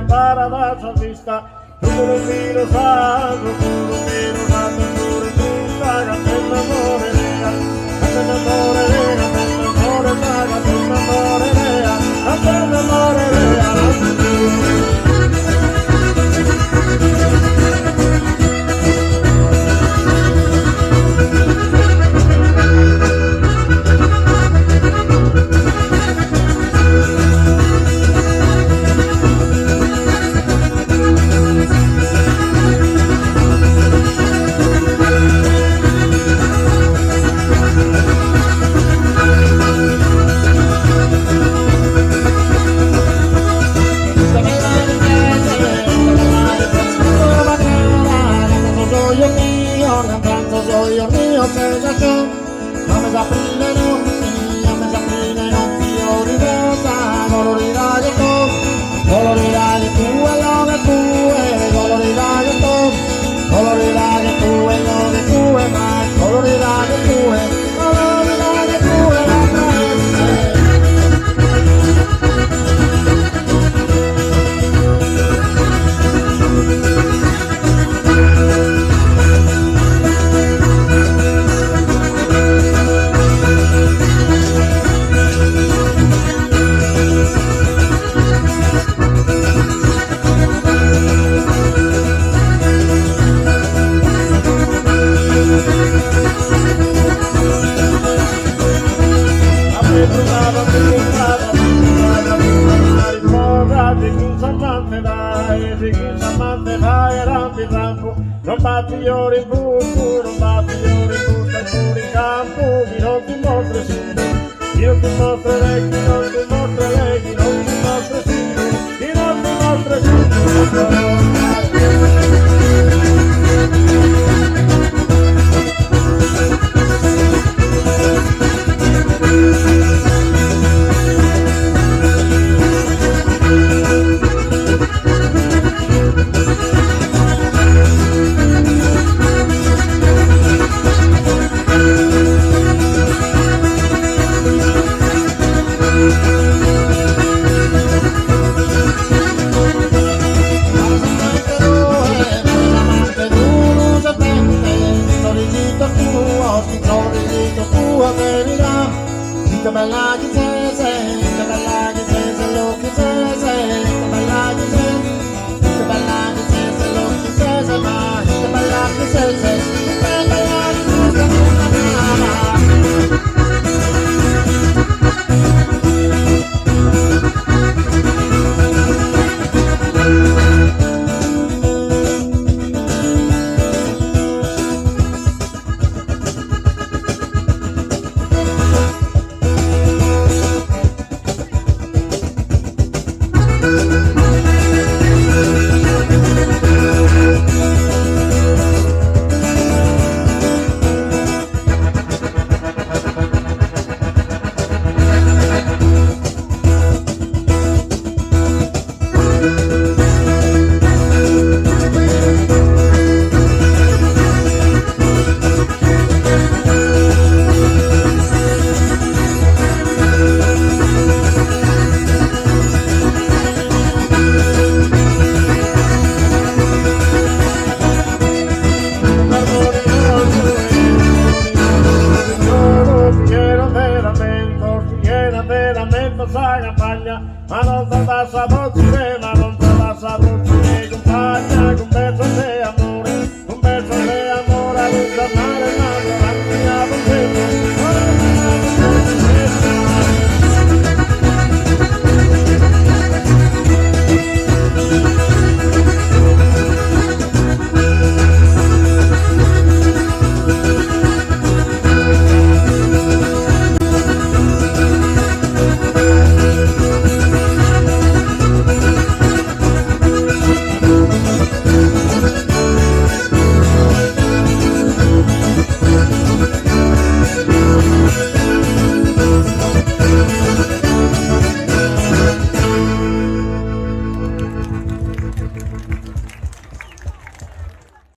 Para dar sua vista, tudo viro santo, tudo viro santo, tudo vista, gatena morerea, gatena morerea, gatena morerea, gatena morerea, gatena morerea. Sensación, vamos a prendere notti, vamos a prendere notti, colorirai tu e lo che tu e colorirai tu e lo che tu e ma colorirai tu e non batti ora in buco, non batti ora in buco, stai pure in campo, chi non ti mostra su, chi non ti mostra lei, chi non ti mostra lei, chi non ti mostra su, chi non ti mostra su. Bella